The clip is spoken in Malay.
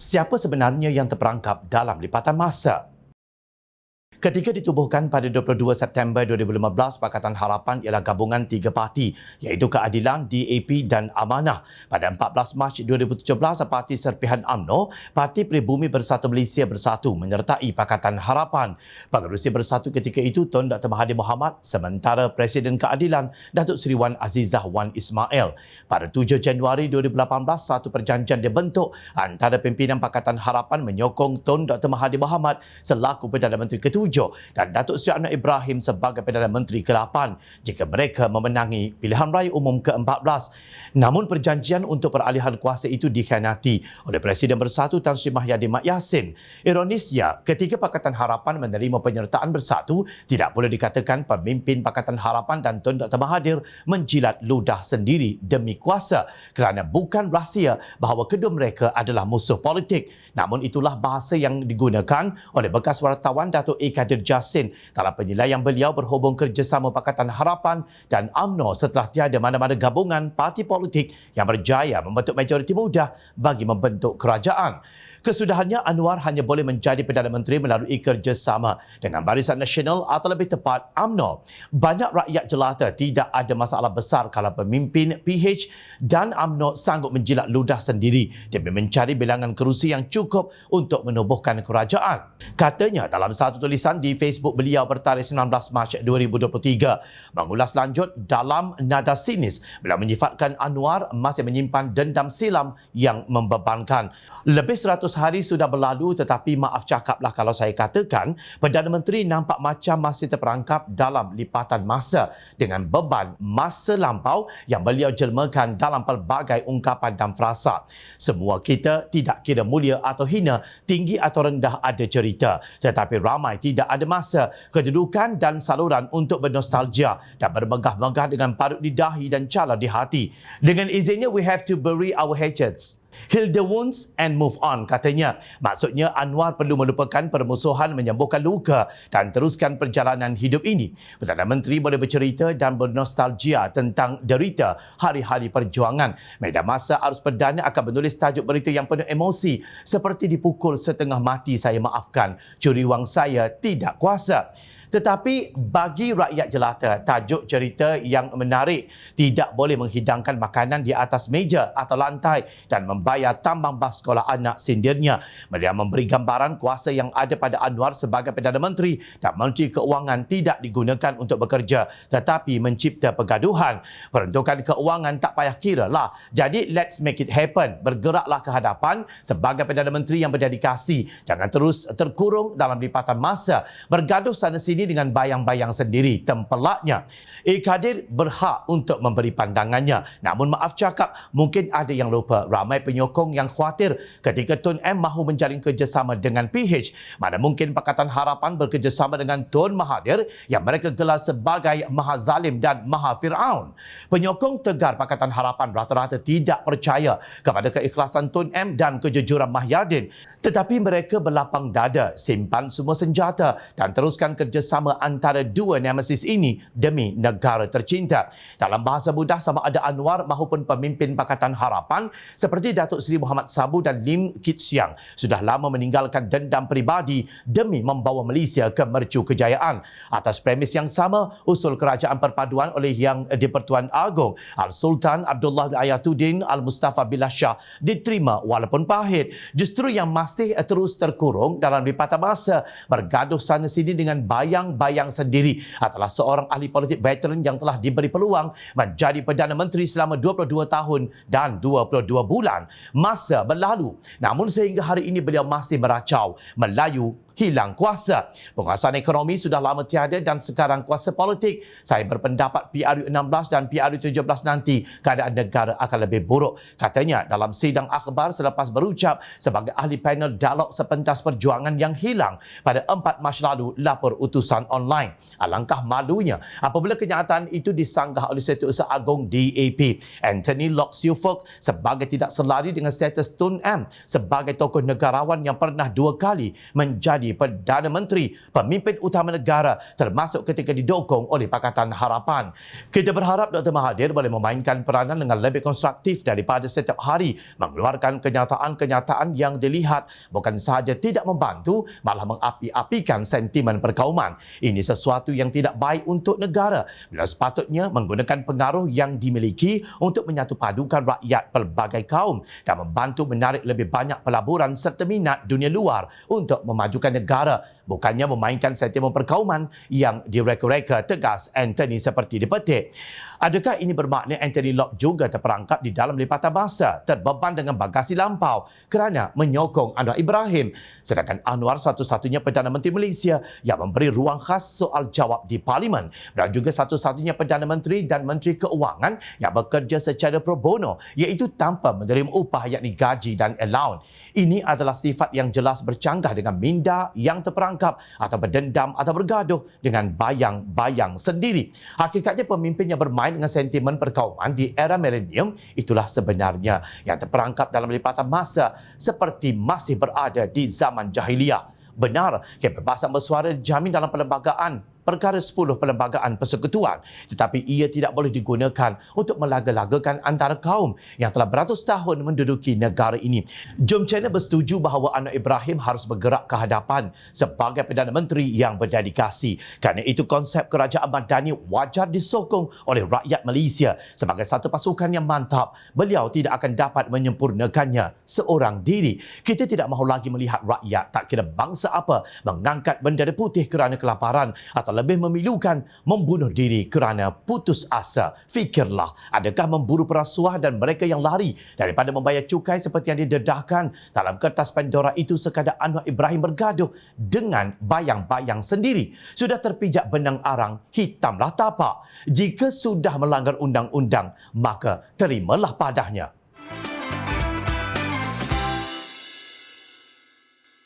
Siapa sebenarnya yang terperangkap dalam lipatan masa? Ketika ditubuhkan pada 22 September 2015, Pakatan Harapan ialah gabungan tiga parti iaitu Keadilan, DAP dan Amanah. Pada 14 Mac 2017, Parti Serpihan UMNO, Parti Pribumi Bersatu Malaysia Bersatu menyertai Pakatan Harapan. Pengerusi bersatu ketika itu Tun Dr. Mahathir Mohamad, sementara Presiden Keadilan Datuk Seri Wan Azizah Wan Ismail. Pada 7 Januari 2018, satu perjanjian dibentuk antara pimpinan Pakatan Harapan menyokong Tun Dr. Mahathir Mohamad selaku Perdana Menteri ke-7 dan Datuk Seri Anwar Ibrahim sebagai Perdana Menteri ke-8 jika mereka memenangi pilihan raya umum ke-14. Namun perjanjian untuk peralihan kuasa itu dikhianati oleh Presiden Bersatu Tan Sri Mahyadin Mat Yassin. Ironisnya, ketika Pakatan Harapan menerima penyertaan Bersatu, tidak boleh dikatakan pemimpin Pakatan Harapan dan Tun Dr. Mahathir menjilat ludah sendiri demi kuasa kerana bukan rahsia bahawa kedua mereka adalah musuh politik. Namun itulah bahasa yang digunakan oleh bekas wartawan Datuk A. Kadir Jassin dalam penilaian beliau berhubung kerjasama Pakatan Harapan dan UMNO setelah tiada mana-mana gabungan parti politik yang berjaya membentuk majoriti mudah bagi membentuk kerajaan. Kesudahannya, Anwar hanya boleh menjadi Perdana Menteri melalui kerjasama dengan Barisan Nasional atau lebih tepat UMNO. Banyak rakyat jelata tidak ada masalah besar kalau pemimpin PH dan UMNO sanggup menjilat ludah sendiri demi mencari bilangan kerusi yang cukup untuk menubuhkan kerajaan. Katanya dalam satu tulisan di Facebook beliau bertarikh 19 Mac 2023. Mengulas lanjut dalam nada sinis, beliau menyifatkan Anwar masih menyimpan dendam silam yang membebankan. Lebih 100 hari sudah berlalu, tetapi maaf cakaplah kalau saya katakan Perdana Menteri nampak macam masih terperangkap dalam lipatan masa dengan beban masa lampau yang beliau jelmakan dalam pelbagai ungkapan dan frasa. Semua kita, tidak kira mulia atau hina, tinggi atau rendah, ada cerita. Tetapi ramai tidak ada masa, kedudukan dan saluran untuk bernostalgia dan bermegah-megah dengan parut di dahi dan cala di hati. Dengan izinnya, we have to bury our hatchets, heal the wounds and move on, katanya. Maksudnya Anwar perlu melupakan permusuhan, menyembuhkan luka dan teruskan perjalanan hidup ini. Perdana Menteri boleh bercerita dan bernostalgia tentang derita hari-hari perjuangan. Media masa arus perdana akan menulis tajuk berita yang penuh emosi seperti dipukul setengah mati saya maafkan, curi wang saya tidak kuasa. Tetapi bagi rakyat jelata, tajuk cerita yang menarik tidak boleh menghidangkan makanan di atas meja atau lantai dan membayar tambang bas sekolah anak sindirnya. Beliau memberi gambaran kuasa yang ada pada Anwar sebagai Perdana Menteri dan Menteri Keuangan tidak digunakan untuk bekerja tetapi mencipta pergaduhan. Peruntukan keuangan tak payah kira lah. Jadi let's make it happen. Bergeraklah ke hadapan sebagai Perdana Menteri yang berdedikasi. Jangan terus terkurung dalam lipatan masa. Bergaduh sana sini dengan bayang-bayang sendiri, tempelaknya. Kadir berhak untuk memberi pandangannya. Namun maaf cakap, mungkin ada yang lupa. Ramai penyokong yang khawatir ketika Tun M mahu menjalin kerjasama dengan PH. Mana mungkin Pakatan Harapan bekerjasama dengan Tun Mahathir yang mereka gelar sebagai Maha Zalim dan Maha Fir'aun. Penyokong tegar Pakatan Harapan rata-rata tidak percaya kepada keikhlasan Tun M dan kejujuran Mahyadin. Tetapi mereka berlapang dada, simpan semua senjata dan teruskan kerjasama antara dua nemesis ini demi negara tercinta. Dalam bahasa mudah, sama ada Anwar maupun pemimpin Pakatan Harapan seperti Datuk Seri Muhammad Sabu dan Lim Kit Siang sudah lama meninggalkan dendam peribadi demi membawa Malaysia ke mercu kejayaan. Atas premis yang sama, usul kerajaan perpaduan oleh Yang di-Pertuan Agong Al-Sultan Abdullah Ayatuddin Al-Mustafa Billah Shah diterima walaupun pahit. Justru yang masih terus terkurung dalam lipatan masa, bergaduh sana sini dengan bayang-bayang sendiri adalah seorang ahli politik veteran yang telah diberi peluang menjadi Perdana Menteri selama 22 tahun dan 22 bulan. Masa berlalu, namun sehingga hari ini beliau masih meracau, melayu, hilang kuasa. Penguasaan ekonomi sudah lama tiada dan sekarang kuasa politik. Saya berpendapat PRU 16 dan PRU 17 nanti keadaan negara akan lebih buruk. Katanya dalam sidang akhbar selepas berucap sebagai ahli panel dialog sepentas perjuangan yang hilang pada 4 Mac lalu lapor utusan online. Alangkah malunya apabila kenyataan itu disanggah oleh Setiausaha Agong DAP Anthony Lok Siu Fok sebagai tidak selari dengan status Tun M sebagai tokoh negarawan yang pernah 2 kali menjadi menjadi Perdana Menteri, pemimpin utama negara termasuk ketika didokong oleh Pakatan Harapan. Kita berharap Dr. Mahathir boleh memainkan peranan dengan lebih konstruktif daripada setiap hari mengeluarkan kenyataan-kenyataan yang dilihat bukan sahaja tidak membantu, malah mengapi-apikan sentimen perkauman. Ini sesuatu yang tidak baik untuk negara bila sepatutnya menggunakan pengaruh yang dimiliki untuk menyatupadukan rakyat pelbagai kaum dan membantu menarik lebih banyak pelaburan serta minat dunia luar untuk memajukan negara, bukannya memainkan sentimen perkauman yang direka-reka, tegas Anthony seperti dipetik. Adakah ini bermakna Anthony Locke juga terperangkap di dalam lipatan masa, terbeban dengan bagasi lampau kerana menyokong Anwar Ibrahim, sedangkan Anwar satu-satunya Perdana Menteri Malaysia yang memberi ruang khas soal jawab di Parlimen dan juga satu-satunya Perdana Menteri dan Menteri Keuangan yang bekerja secara pro bono, iaitu tanpa menerima upah yakni gaji dan allowance. Ini adalah sifat yang jelas bercanggah dengan minda yang terperangkap atau berdendam atau bergaduh dengan bayang-bayang sendiri. Hakikatnya pemimpin yang bermain dengan sentimen perkauman di era milenium itulah sebenarnya yang terperangkap dalam lipatan masa seperti masih berada di zaman jahiliah. Benar, kebebasan bersuara dijamin dalam perlembagaan perkara 10 perlembagaan persekutuan, tetapi ia tidak boleh digunakan untuk melaga-lagakan antara kaum yang telah beratus tahun menduduki negara ini. Jom channel bersetuju bahawa Anwar Ibrahim harus bergerak ke hadapan sebagai Perdana Menteri yang berdedikasi. Kerana itu konsep kerajaan madani wajar disokong oleh rakyat Malaysia sebagai satu pasukan yang mantap. Beliau tidak akan dapat menyempurnakannya seorang diri. Kita tidak mahu lagi melihat rakyat tak kira bangsa apa mengangkat bendera putih kerana kelaparan atau lebih memilukan membunuh diri kerana putus asa. Fikirlah, adakah memburu perasuah dan mereka yang lari daripada membayar cukai seperti yang didedahkan dalam kertas Pandora itu sekadar Anwar Ibrahim bergaduh dengan bayang-bayang sendiri? Sudah terpijak benang arang, hitamlah tapak. Jika sudah melanggar undang-undang, maka terimalah padanya.